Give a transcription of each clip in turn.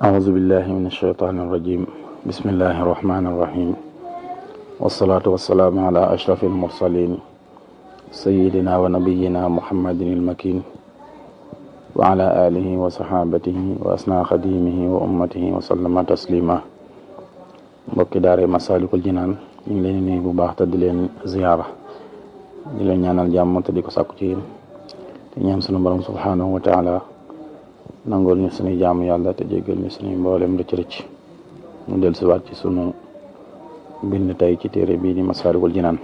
أعوذ بالله من الشيطان الرجيم بسم الله الرحمن الرحيم والصلاة والسلام على أشرف المرسلين سيدنا ونبينا محمد المكين وعلى آله وصحابته وأسنى خديمه وأمته وسلم تسليما mbokki daare Masaalikul Jinaan ñu ngi leen di nuyu bu baax te di leen ziyaara di leen ñaanal jàmm te di ko sàkku ci yéen te ñaan sunu borom subhaanahu wa taala nangol ñu suñuy jaamu yàlla te jéggal ñu suñuy mboolem rëcc rëcc mu del siwaat ci sunu bind tey ci téere bii di Masaalikul Jinaan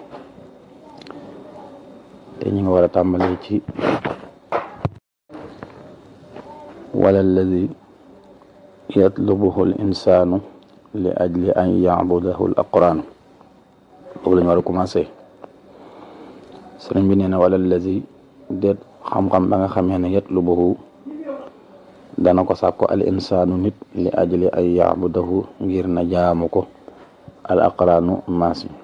te ñu ngi war a tàmbalee ci wala alladi yatlubuhu al insaanu li ajli an yacbudahu al aqraan boobu lañu war a commencé sëriñ bi nee na wala alladi déet xam-xam ba nga xamee ne yatlubuhu dana ko sàkko al insaanu nit li ajli an yacbudahu ngir na jaamu ko al aqraanu maas mi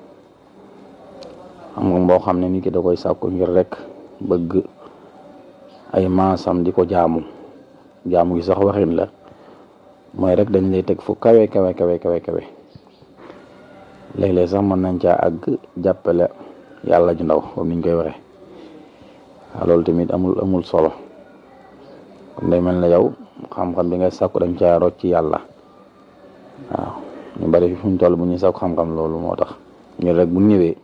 xam nga boo xam ne nit ki da koy sàkko ngir rek bëgg ay maasam di ko jaamu gi sax waxin la mooy rek dañ lay teg fu kawe léeg-léeg sax mën nañ caa àgg jàppale yàlla ju ndaw comme niñ koy waxee waaw loolu tamit amul solo kon day mel na yow xam-xam bi ngay sàkku dañ caa rocc ci yàlla waaw ñu bari fi fuñ toll bu ñuy sàkku xam-xam loolu moo tax ñu rek bu ñëwee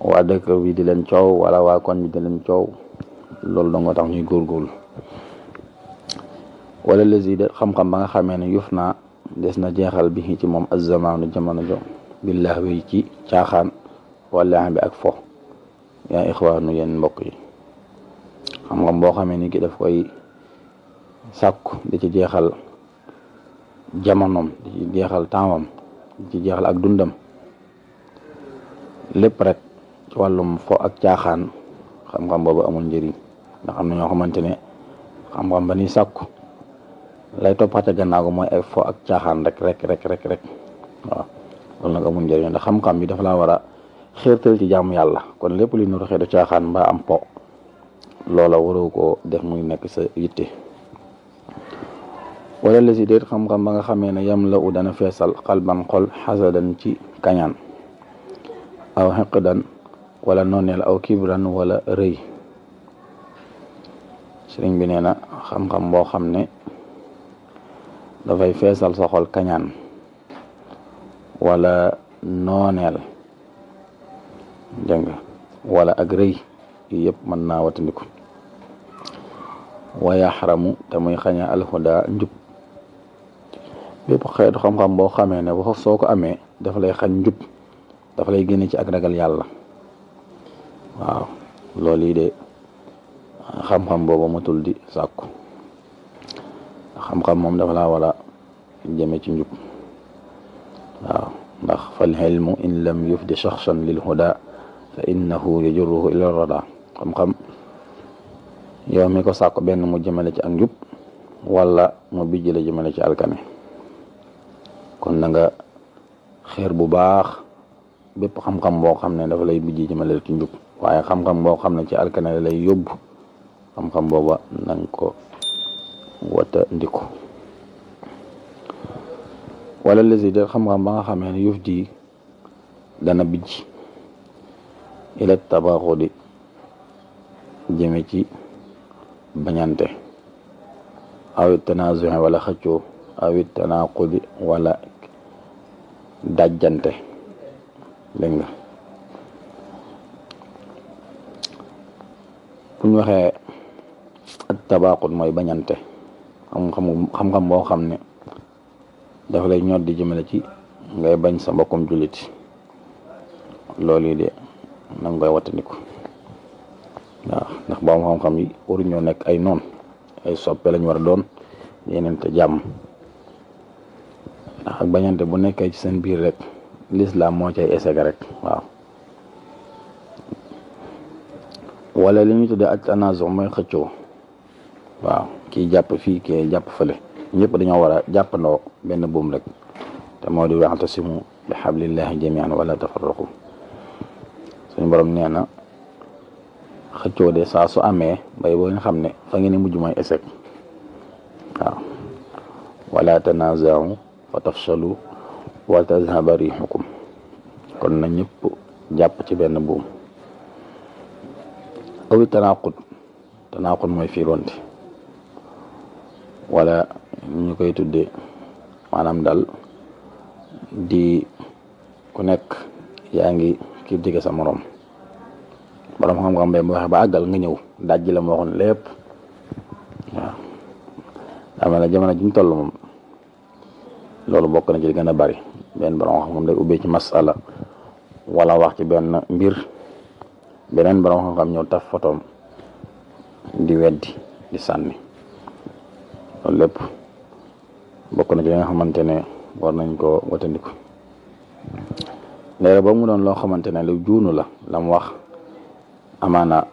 waa dëkk bi di leen coow wala waa koñ bi di leen coow loolu da nga tax ñuy góorgóorlu wala lesi de xam-xam ba nga xamee ne yuf naa des na jeexal bi ci moom az-zamaanu jamono jo billah wi ci caaxaan wala bi ak fo yaa ixwaanu yéen mbokk yi xam-xam boo xamee ni ki daf koy sàkku di ci jeexal jamonoom di ci jeexal tempsam di ci jeexal ak dundam lépp rek ci wàllum fo ak caaxaan xam-xam boobu amul njëriñ ndax am na ñoo xamante ne xam-xam ba ni sàkku lay toppate gannaaw ko mooy ay fo ak caaxaan rek waaw loolu nag amul njëriñ ndax xam-xam bi dafa laa war a xeertal ci jaamu yàlla kon lépp li nuru xeetu caaxaan mbaa am po loola waroo koo def muy nekk sa yitte wala la si déet xam-xam ba nga xamee ne yam la u dana feesal xalban xol xasadan ci kañaan aw xeqdan wala nooneel aw kibran wala rëy sëriñ bi nee na xam-xam boo xam ne dafay feesal sa xol kañaan wala nooneel dégg nga wala ak rëy yi yëpp mën naa watandiku wa yaxramu te muy xaña alhuda njub bépp xeetu xam-xam boo xamee ne wax soo ko amee dafa lay xañ njub dafa lay génne ci ak ragal yàlla waaw loolu yi de xam-xam boobu matul di sàkku xam-xam moom dafa laa war a jëme ci njub waaw ndax fal ilmu in lam yufdi shaxsan lil huda fa innahu yajurruhu ila rada xam-xam yow mi ko sàkko benn mu jëmale ci ak njub wala mu bijj la jëmale ci alkane kon da nga xeer bu baax bépp xam-xam boo xam ne dafa lay bijj jëmale ci njub waaye xam-xam boo xam ne ci alkane la lay yóbbu xam-xam booba nanga ko wata ndiko wala lesi de xam-xam ba nga xamee ne yuf di dana bijj ila tabaxudi jëme ci bañante awit tanazui wala xëccoo awit tanaqudi wala dajjante dégg nga bu ñu waxee ak tabaxud mooy bañante xam-xam boo xam ne dafa lay ñor di jëmale ci ngay bañ sa mbokkum jullit loolu yi de nanga koy wattandiku waaw ndax boom xam-xam yi waruñoo nekk ay noon ay soppe lañ war a doon yeneen te jàmm ndax ak bañante bu nekkee ci seen biir rek l'islam moo cay eseg rek waaw wala li ñu tuddee ak tanazo mooy xëccoo waaw kii jàpp fii kii jàpp fële ñëpp dañoo war a jàppandoo benn buum rek te moo di wa'tasimu bi hablillahi jami'an wala tafarraqu suñu borom nee na xëccoo de saa su amee bay boo nga xam ne fa ngeen mujj mooy échec waaw wala tanaza'u fa tafshalu wa tadhhaba rihukum. kon na ñëpp jàpp ci benn buum. awi tanaqud mooy fiironte wala ñu koy tuddee maanaam daal di ku nekk yaa ngi critiquer sa morom borom xam-xam ba mu waxee ba àggal nga ñëw dajji la mu waxoon lépp waaw daa mel ne jamono ji ñu toll moom loolu bokk na ci li gën a bari benn borom xam-xam day ubbee ci masala wala wax ci benn mbir beneen borom xam-xam ñëw taf fotoom di weddi di sànni loolu lépp bokk na ci li nga xamante ne war nañ ko watandiku léegi ba mu doon loo xamante ne lu juunu la mu wax amaana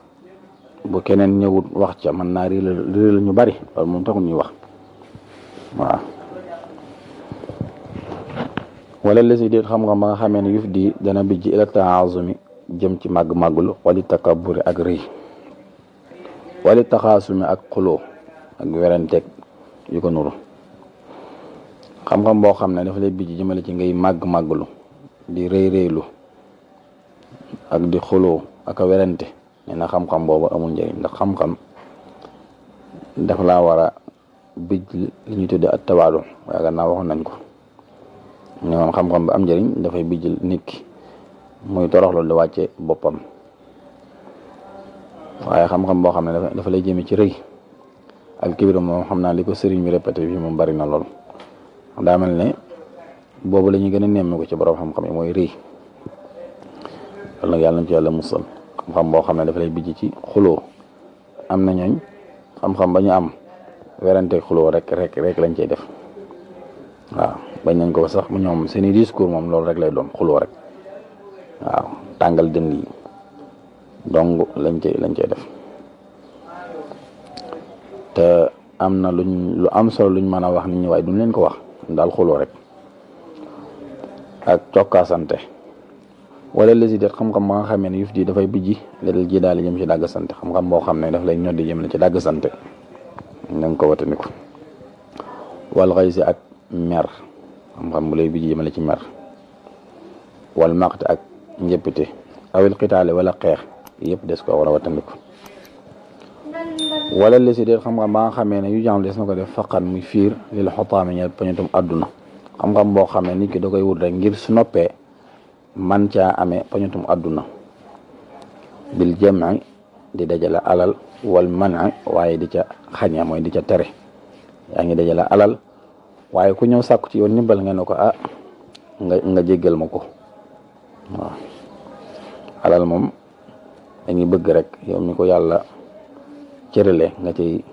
bu keneen ñëwut wax ca mën naa réeral ñu bari loolu moom taxul ñuy wax waaw wala lesi déet xam-xam ba nga xamee ne yuf di dana bijj ila taazumi jëm ci màgg-màgglu wali takaburi ak rëy wali taxaasumi ak xuloo ak werenteeg yu ko nuru xam-xam boo xam ne dafa lay bijj jëmale ci ngay màgg-màgglu di rëy-rëylu ak di xuloo ak a werante nee na xam-xam boobu amul njëriñ ndax xam-xam dafa laa war a bijj li ñuy tudde ak tawaadu yaakaar naa waxoon nañ ko ne moom xam-xam bi am njëriñ dafay bijj nit ki muy toroxlu di wàcce boppam waaye xam-xam boo xam ne dafa lay jëme ci rëy ak kibir moom xam naa li ko sëriñ bi répété fii moom bari na lool daa mel ne boobu la ñuy gën a nemme ko ci borom xam-xam yi mooy rëy loolu nag yàlla na ci yàlla musal xam-xam boo xam ne dafa lay bijj ci xuloo am na ñooñ xam-xam ba ñu am werante xuloo rek lañ cey def waaw bañ nañ ko sax ñoom seeni discours moom loolu rek lay doon xuloo rek waaw tàngal dënn yi donc lañ cey def te am na lu am solo luñ mën a wax nit ñi waaye duñ leen ko wax daal xuloo rek ak cokkaasante wala lesi det xam-xam ba nga xamee ne yuf di dafay bijji lédal ji daal jëm ci dàgg sante xam-xam boo xam ne daf lay ñoddi jëm ci dàgg sante na nga ko wataniku wal xëy si ak mer xam-xam bu lay bijji jëmale ci mer wal maqte ak njëppite awil xitaale wala xeex yëpp des ko war a watandiku wala lesi det xam-xam ba nga xamee ne yu jàng des na ko def faqan muy fiir lil xotaami ñe pañutum àdduna xam-xam boo xam ne nit ki da koy wut rek ngir su noppee man caa amee pañutum àdduna bil jam'i di dajale alal wal man'i waaye di ca xañe mooy di ca tere yaa ngi dajale alal waaye ku ñëw sàkku ci yoon ndimbal nga ne ko nga jéggal ma ko waaw alal moom dañuy bëgg rek yow mi ko yàlla cërale nga ciy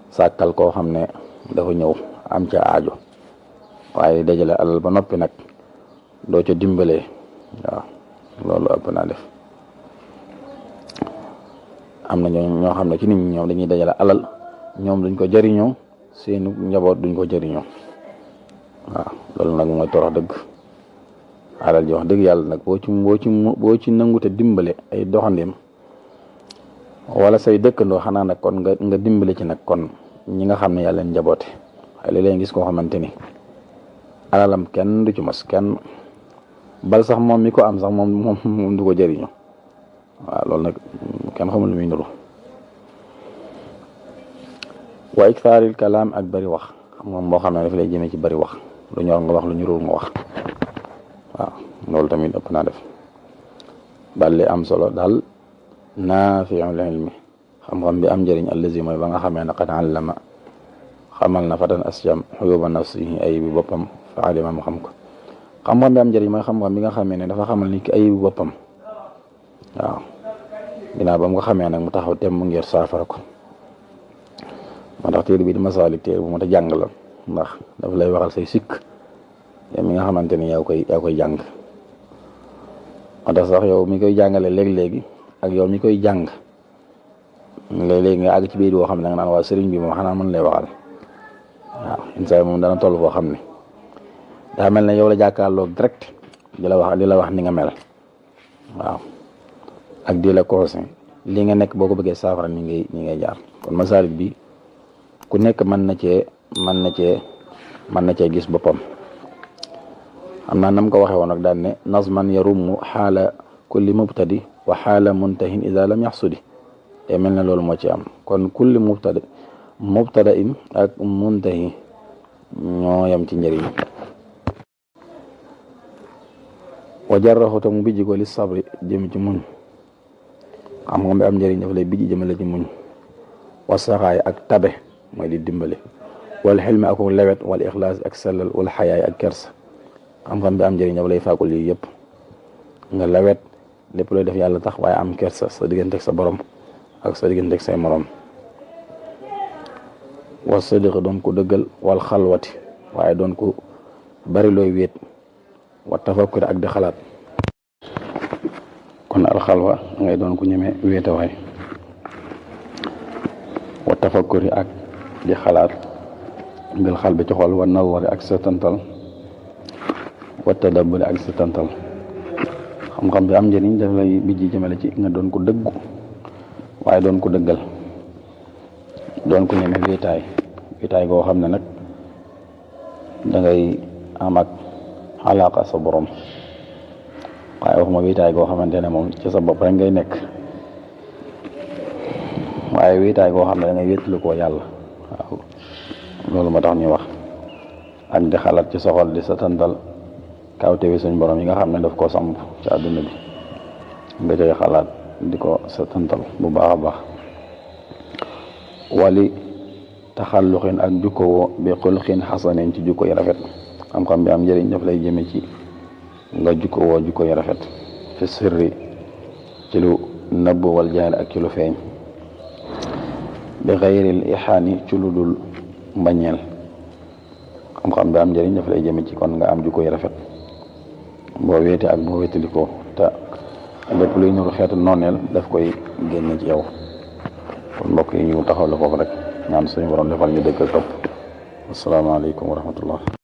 sàkkal koo xam ne dafa ñëw am ca aajo waaye dajale alal ba noppi nag doo ca dimbalee waaw loolu ëpp naa def am na ñoo xam ne ci nit ñi ñoom dañuy dajale alal ñoom duñ ko jëriñoo seenu njaboot duñ ko jëriñoo waaw loolu nag mooy torox dëgg alal ji wax dëgg yàlla nag boo ci nangute dimbale ay doxandeem wala say dëkkandoo xanaa nag kon nga dimbale ci nag kon ñi nga xam ne yàlla leen njaboote waaye léeg-léeg gis koo xamante ni alalam kenn du ci mos kenn bal sax moom mi ko am sax moom du ko jëriñu waaw loolu nag kenn xamul lu muy nuru wa iktaaril kalaam ak bari wax moom boo xam ne dafa lay jëmee ci bari wax lu ñor nga wax lu ñurul nga wax waaw loolu tamit ëpp naa def bal li am solo daal naafi'ul ilmi xam-xam bi am njëriñ allazi mooy ba nga xamee ne qad allama xamal na fatan asyam xuyuba nafsihi ayibi boppam fa alima mu xam ko xam-xam bi am njëriñ mooy xam-xam bi nga xamee ne dafa xamal nit ki ayibi boppam waaw ginnaaw ba mu nga xamee nag mu taxaw tem mu ngir saafara ko moo tax téere bi di Masaalik téere bu moo ta jàng la ndax dafa lay waxal say sikk yow mi nga xamante ni yaa koy jàng moo tax sax yow mi koy jàngale léegi-léegi ak yow mi koy jàng léeg-léegi nga àgg ci biir boo xam ne da nga naan waa sëriñ bi moom xanaa mën lay waxal waaw insa moom dana toll foo xam ne daa mel ne yow la jàkkaarloo direct di la wax ni nga mel waaw ak di la conseil li nga nekk boo ko bëggee saafara ni ngay jaar kon Masaalik bi ku nekk mën na cee mën na cee gis boppam. xam naa nam ko waxee woon nag daan ne nazman yarumu xaala kulli mubtadi wa xaala muntahin ida lam yaxsudi te mel na loolu moo ci am kon kulli mubtada in ak muntahi ñoo yam ci njëriñ. wa jarraxu te mu bijji ko li sabri jëm ci muñ xam-xam bi am njëriñ dafa lay bijji jëmale ci muñ. wa saxaay ak tabe mooy di dimbale wal xilmi ak lewet wal ixlaas ak sellal wal xayaay ak kersa xam-xam bi am njëriñ dafa lay fàggul lii yëpp nga lewet lépp looy def yàlla tax waaye am kersa sa diggante ak sa borom ak sa diggante ak say morom. wa sadiq doon ko dëggal wal xalwati waaye doon ko bari looy wéet wa tafakkuri ak di xalaat kon alxalwa ngay doon ko ñeme wéete waay wa tafakkuri ak di xalaat bil xal bi ci xol wa nawari ak setantal wa tadabburi ak setantal xam-xam bi am njëriñ daf lay bijji jëmale ci nga doon ko dëggu waaye doon ko dëggal doon ko ñeme wéetaay goo xam ne nag dangay am ak alaaka sa borom waaye waxuma wéetaay goo xamante ne moom ci sa bopp rek ngay nekk waaye wéetaay goo xam ne da ngay wéttalu koo yàlla waaw loolu moo tax ñuy wax ak di xalaat ci soxol di sa tantal kawtewi suñ borom yi nga xam ne daf koo samp ci àdduna bi nga cay xalaat di ko sa tantal bu baax a baax. wali taxalluxin ak jukkowoo bi xulxin xasanin ci jukko yi rafet xam-xam bi am njëriñ daf lay jëme ci nga jukkowoo jukko yi rafet fi sirri ci lu nëbb wal jaari ak ci lu feeñ bi xayril ixaani ci lu dul mbañeel xam-xam bi am njëriñ daf lay jëme ci kon nga am jukko yi rafet boo wéete ak boo wéetalikoo te lépp luy nuru xeetu nooneel daf koy génne ci yow. kon mbokk yi ñu taxaw la foofu rek ñaan suñu borom defal ñu dëgg ak topp asalaamaaleykum wa rahmatullah.